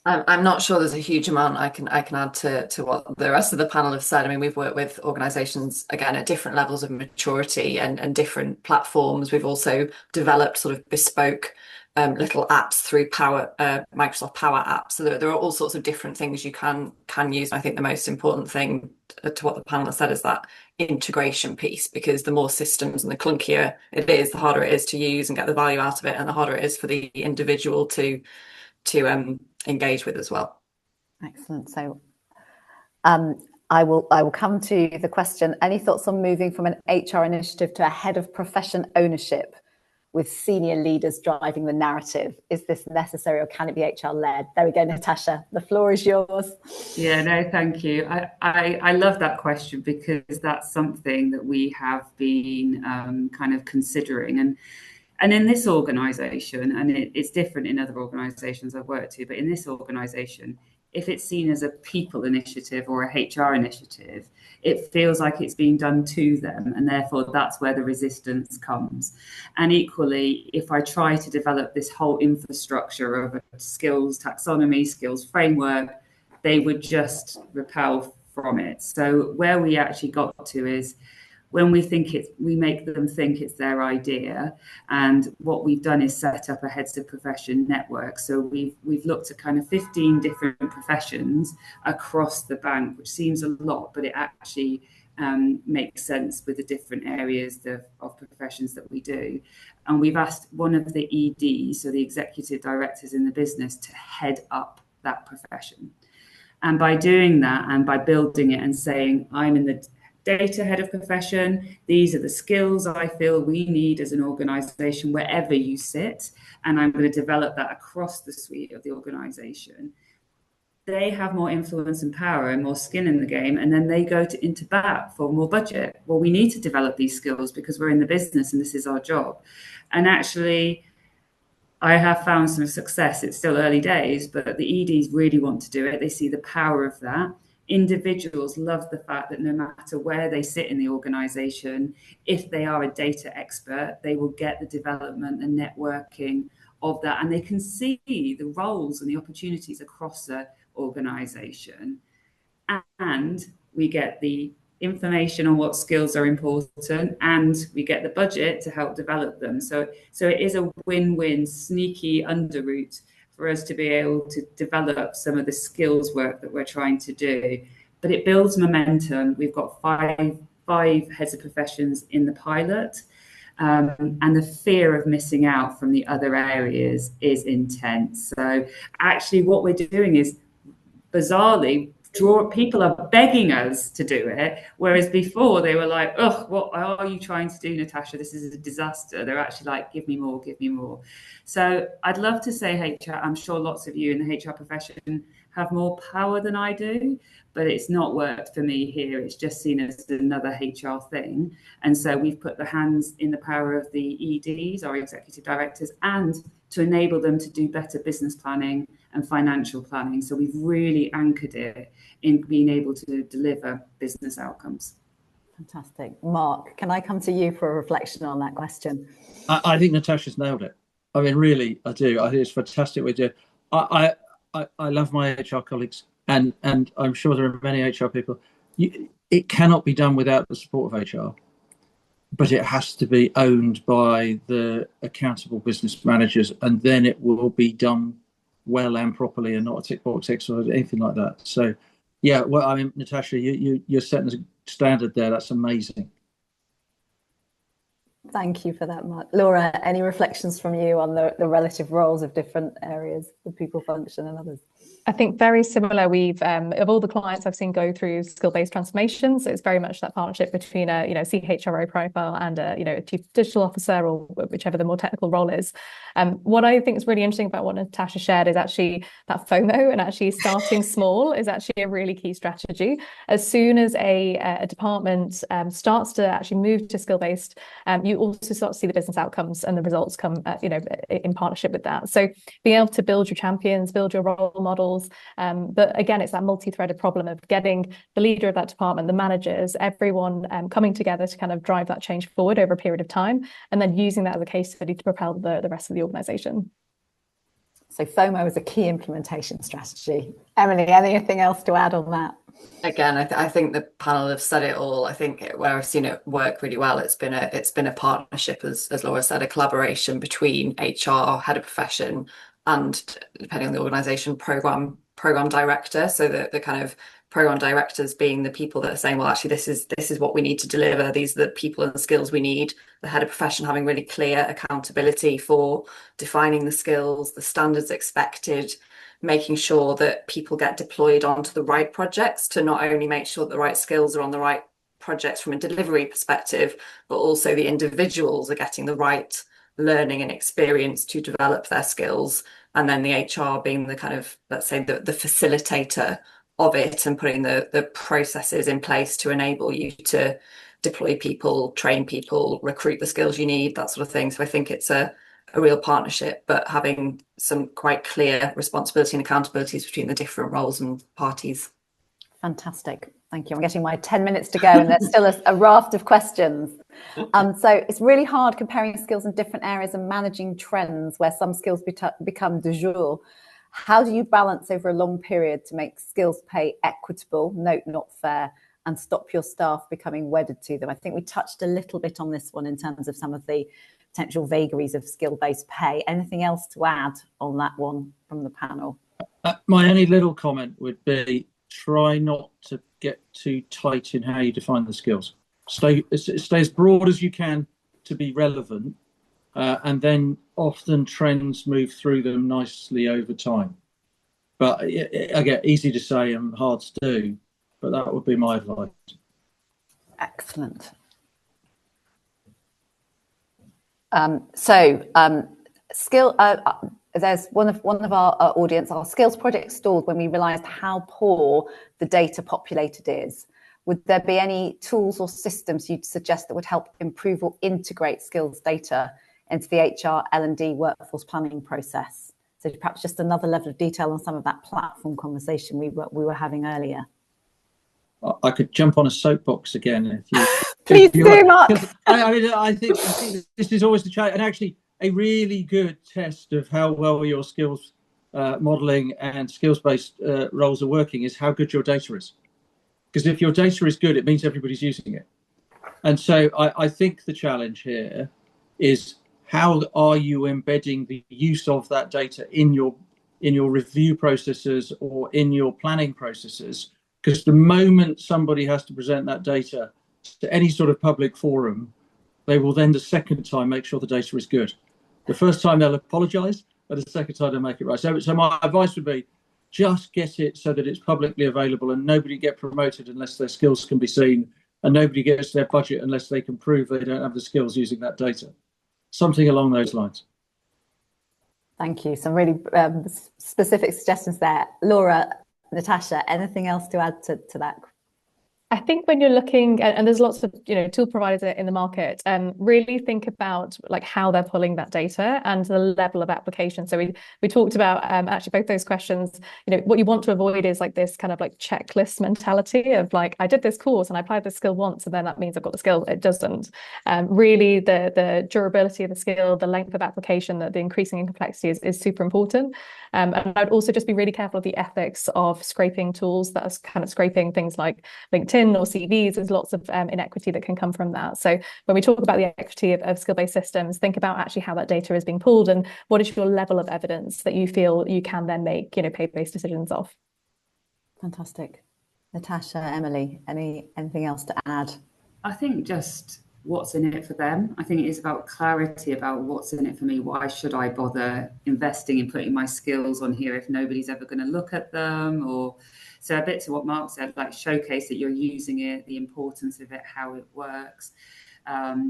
I'm not sure there's a huge amount I can add to what the rest of the panel have said. I mean, we've worked with organisations, again, at different levels of maturity and different platforms. We've also developed sort of bespoke little apps through Microsoft Power Apps. So there are all sorts of different things you can use. And I think the most important thing to what the panel has said is that integration piece, because the more systems and the clunkier it is, the harder it is to use and get the value out of it, and the harder it is for the individual to engage with as well. Excellent. So I will come to the question. Any thoughts on moving from an HR initiative to a head of profession ownership with senior leaders driving the narrative? Is this necessary, or can it be HR led? There we go, Natasha, the floor is yours. Yeah, no, thank you. I love that question, because that's something that we have been kind of considering. And in this organisation, and it's different in other organisations I've worked to, but in this organisation, if it's seen as a people initiative or a HR initiative, it feels like it's being done to them, and therefore that's where the resistance comes. And equally, if I try to develop this whole infrastructure of a skills taxonomy, skills framework, they would just repel from it. So where we actually got to is, when we make them think it's their idea. And what we've done is set up a heads of profession network. So we've looked at kind of 15 different professions across the bank, which seems a lot, but it actually makes sense with the different areas of professions that we do. And we've asked one of the EDs, so the executive directors in the business, to head up that profession. And by doing that, and by building it and saying, I'm in the data head of profession, these are the skills I feel we need as an organisation wherever you sit, and I'm going to develop that across the suite of the organisation. They have more influence and power and more skin in the game, and then they go into bat for more budget. Well, we need to develop these skills because we're in the business and this is our job. And actually, I have found some success. It's still early days, but the EDs really want to do it. They see the power of that. Individuals love the fact that no matter where they sit in the organisation, if they are a data expert, they will get the development and networking of that, and they can see the roles and the opportunities across the organisation. And we get the information on what skills are important, and we get the budget to help develop them. So it is a win-win, sneaky underroute for us to be able to develop some of the skills work that we're trying to do. But it builds momentum. We've got five heads of professions in the pilot, and the fear of missing out from the other areas is intense. So actually what we're doing is, bizarrely, people are begging us to do it, whereas before they were like, oh, what are you trying to do, Natasha? This is a disaster. They're actually like, give me more, give me more. So I'd love to say HR, I'm sure lots of you in the HR profession have more power than I do, but it's not worked for me here. It's just seen as another HR thing. And so we've put the hands in the power of the EDs, our executive directors, and to enable them to do better business planning and financial planning. So we've really anchored it in being able to deliver business outcomes. Fantastic. Mark, can I come to you for a reflection on that question? I think Natasha's nailed it. I mean, really, I do. I think it's fantastic what you do. I love my HR colleagues, and I'm sure there are many HR people. It cannot be done without the support of HR, but it has to be owned by the accountable business managers, and then it will be done well and properly, and not a tick box exercise or anything like that. So, yeah, well, I mean, Natasha, you're setting a standard there. That's amazing. Thank you for that, Mark. Laura, any reflections from you on the relative roles of different areas, the people function and others? I think very similar. We've of all the clients I've seen go through skill-based transformations, it's very much that partnership between a CHRO profile and a chief digital officer, or whichever the more technical role is. What I think is really interesting about what Natasha shared is actually that FOMO, and actually starting small is actually a really key strategy. As soon as a department starts to actually move to skill-based, you also start to see the business outcomes and the results come in partnership with that. So being able to build your champions, build your role models. But again, it's that multi-threaded problem of getting the leader of that department, the managers, everyone coming together to kind of drive that change forward over a period of time, and then using that as a case study to propel the rest of the organisation. So FOMO is a key implementation strategy. Emily, anything else to add on that? Again, I think the panel have said it all. I think where I've seen it work really well, it's been a partnership, as Laura said, a collaboration between HR, head of profession, and depending on the organisation, program director. So the kind of program directors being the people that are saying, well, actually, this is what we need to deliver. These are the people and the skills we need. The head of profession having really clear accountability for defining the skills, the standards expected, making sure that people get deployed onto the right projects to not only make sure that the right skills are on the right projects from a delivery perspective, but also the individuals are getting the right learning and experience to develop their skills. And then the HR being the kind of, let's say, the facilitator of it and putting the processes in place to enable you to deploy people, train people, recruit the skills you need, that sort of thing. So I think it's a real partnership, but having some quite clear responsibility and accountabilities between the different roles and parties. Fantastic. Thank you. I'm getting my 10 minutes to go and there's still a raft of questions. So it's really hard comparing skills in different areas and managing trends where some skills become du jour. How do you balance over a long period to make skills pay equitable, note not fair, and stop your staff becoming wedded to them? I think we touched a little bit on this one in terms of some of the potential vagaries of skill-based pay. Anything else to add on that one from the panel? My only little comment would be try not to get too tight in how you define the skills. Stay as broad as you can to be relevant, and then often trends move through them nicely over time. But again, easy to say and hard to do, but that would be my advice. Excellent. There's one of our audience, our skills project stalled when we realised how poor the data populated is. Would there be any tools or systems you'd suggest that would help improve or integrate skills data into the HR L&D workforce planning process? So perhaps just another level of detail on some of that platform conversation we were having earlier. I could jump on a soapbox again. If you, Please do, Mark. I think this is always the challenge, and actually a really good test of how well your skills modelling and skills-based roles are working is how good your data is. Because if your data is good, it means everybody's using it. And so I think the challenge here is how are you embedding the use of that data in your review processes or in your planning processes? Because the moment somebody has to present that data to any sort of public forum, they will then the second time make sure the data is good. The first time they'll apologise, but the second time they'll make it right. So my advice would be just get it so that it's publicly available and nobody get promoted unless their skills can be seen, and nobody gets their budget unless they can prove they don't have the skills using that data. Something along those lines. Thank you. Some really specific suggestions there. Laura, Natasha, anything else to add to that? I think when you're looking, and there's lots of tool providers in the market, really think about like how they're pulling that data and the level of application. So we talked about actually both those questions. What you want to avoid is like this kind of like checklist mentality of like, I did this course and I applied this skill once and then that means I've got the skill. It doesn't. Really, the durability of the skill, the length of application, the increasing in complexity is super important. And I'd also just be really careful of the ethics of scraping tools that are kind of scraping things like LinkedIn or CVs. There's lots of inequity that can come from that. So when we talk about the equity of skill-based systems, think about actually how that data is being pulled and what is your level of evidence that you feel you can then make pay-based decisions off. Fantastic. Natasha, Emily, anything else to add? I think just what's in it for them. I think it is about clarity about what's in it for me. Why should I bother investing in putting my skills on here if nobody's ever going to look at them? Or so a bit to what Mark said, like showcase that you're using it, the importance of it, how it works.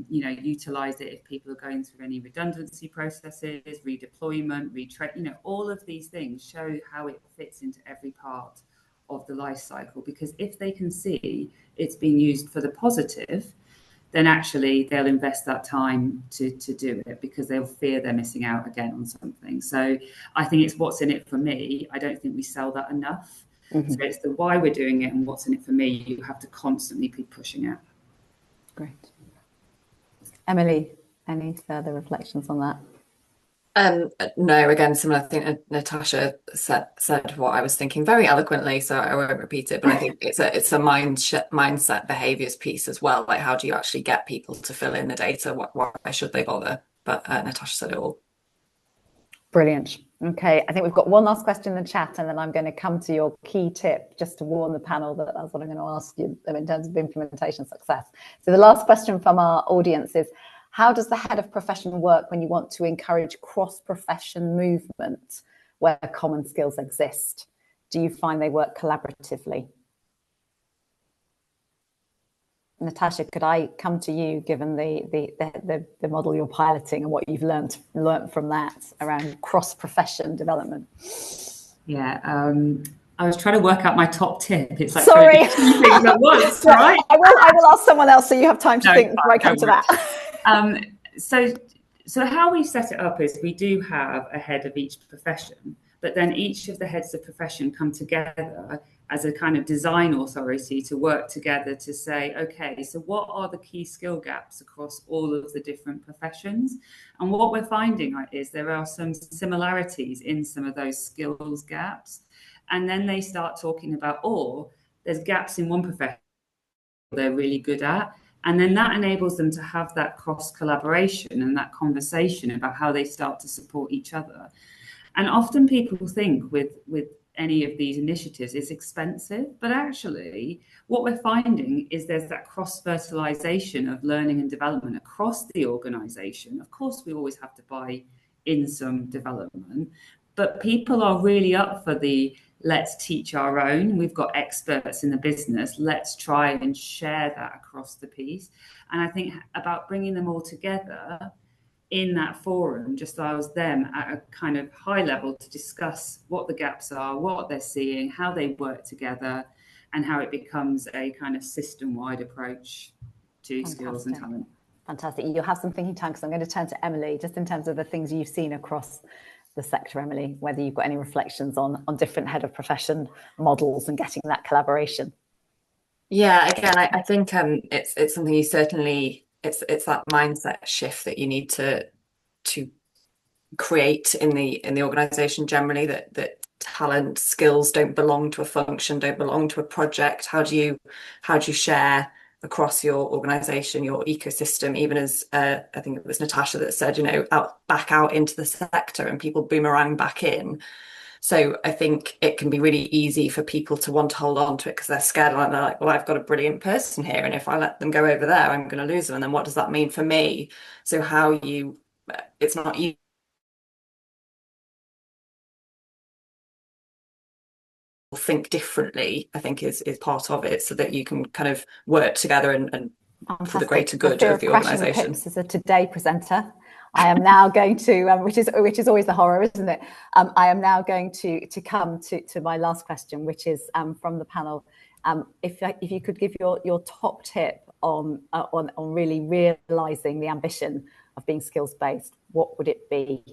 Utilize it if people are going through any redundancy processes, redeployment, retrain. All of these things show how it fits into every part of the life cycle. Because if they can see it's being used for the positive, then actually they'll invest that time to do it because they'll fear they're missing out again on something. So I think it's what's in it for me. I don't think we sell that enough. Mm-hmm. So it's the why we're doing it and what's in it for me. You have to constantly be pushing it. Great. Emily, any further reflections on that? No, again, similar. I think Natasha said what I was thinking very eloquently, so I won't repeat it. But I think it's a mindset behaviors piece as well. Like, how do you actually get people to fill in the data? Why should they bother? But Natasha said it all. Brilliant. Okay, I think we've got one last question in the chat, and then I'm going to come to your key tip just to warn the panel that that's what I'm going to ask you in terms of implementation success. So the last question from our audience is, how does the head of profession work when you want to encourage cross-profession movement where common skills exist? Do you find they work collaboratively? Natasha, could I come to you, given the model you're piloting and what you've learned from that around cross-profession development? Yeah, I was trying to work out my top tip. It's like sorry, two things at once, right? I will ask someone else so you have time to think before I come to that. So how we set it up is we do have a head of each profession, but then each of the heads of profession come together as a kind of design authority to work together to say, okay, so what are the key skill gaps across all of the different professions? And what we're finding is there are some similarities in some of those skills gaps. And then they start talking about, there's gaps in one profession they're really good at. And then that enables them to have that cross collaboration and that conversation about how they start to support each other. And often people think with any of these initiatives it's expensive, but actually what we're finding is there's that cross-fertilization of learning and development across the organization. Of course, we always have to buy in some development, but people are really up for the let's teach our own. We've got experts in the business. Let's try and share that across the piece. And I think about bringing them all together in that forum just allows them at a kind of high level to discuss what the gaps are, what they're seeing, how they work together, and how it becomes a kind of system-wide approach to skills and talent. Fantastic. You'll have some thinking time because I'm going to turn to Emily, just in terms of the things you've seen across the sector, Emily, whether you've got any reflections on different head of profession models and getting that collaboration. Yeah, again, I think it's something you certainly, it's that mindset shift that you need to create in the organization generally, that talent skills don't belong to a function, don't belong to a project. How do you share across your organization, your ecosystem, even as I think it was Natasha that said, back out into the sector and people boomerang back in. So I think it can be really easy for people to want to hold on to it because they're scared, and they're like, well, I've got a brilliant person here, and if I let them go over there, I'm going to lose them. And then what does that mean for me? So it's not easy. Think differently, I think is part of it, so that you can kind of work together and for the greater good of the organisation. As a Today presenter, I am now going to, which is always the horror, isn't it? I am now going to come to my last question, which is from the panel. If you could give your top tip on really realising the ambition of being skills based, what would it be?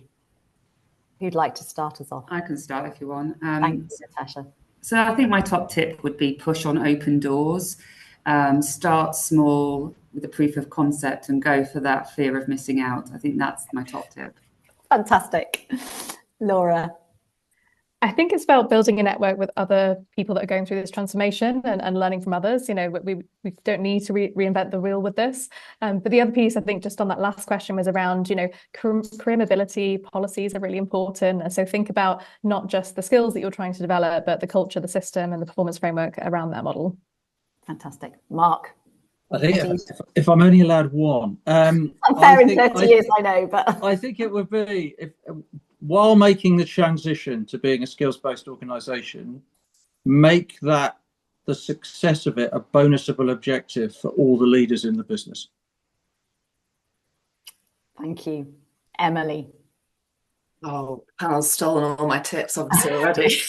Who'd like to start us off? I can start if you want. Thanks, Natasha. So I think my top tip would be push on open doors. Start small with a proof of concept and go for that fear of missing out. I think that's my top tip. Fantastic. Laura? I think it's about building a network with other people that are going through this transformation and learning from others. We don't need to reinvent the wheel with this. But the other piece, I think, just on that last question was around, career mobility policies are really important. And so think about not just the skills that you're trying to develop, but the culture, the system, and the performance framework around that model. Fantastic. Mark? I think if I'm only allowed one. I'm fair in 30 years, I know, but I think it would be, while making the transition to being a skills-based organisation, make that the success of it a bonusable objective for all the leaders in the business. Thank you. Emily? Oh, panel's stolen all my tips, obviously, already.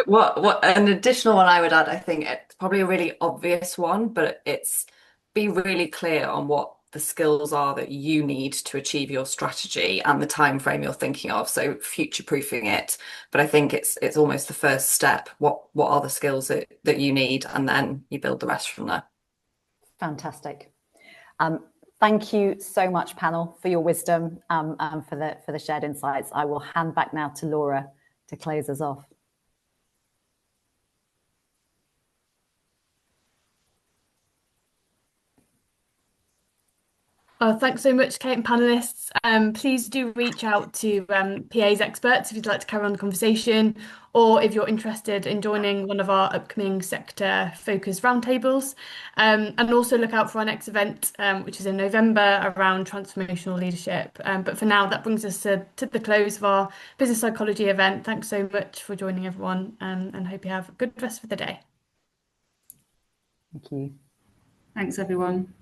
What an additional one I would add, I think it's probably a really obvious one, but it's be really clear on what the skills are that you need to achieve your strategy and the time frame you're thinking of. So future-proofing it. But I think it's almost the first step. What are the skills that you need, and then you build the rest from there. Fantastic. Thank you so much, panel, for your wisdom and for the shared insights. I will hand back now to Laura to close us off. Thanks so much, Kate and panelists. Please do reach out to PA's experts if you'd like to carry on the conversation, or if you're interested in joining one of our upcoming sector-focused roundtables. And also look out for our next event, which is in November, around transformational leadership. But for now, that brings us to the close of our business psychology event. Thanks so much for joining, everyone, and hope you have a good rest of the day. Thank you. Thanks, everyone.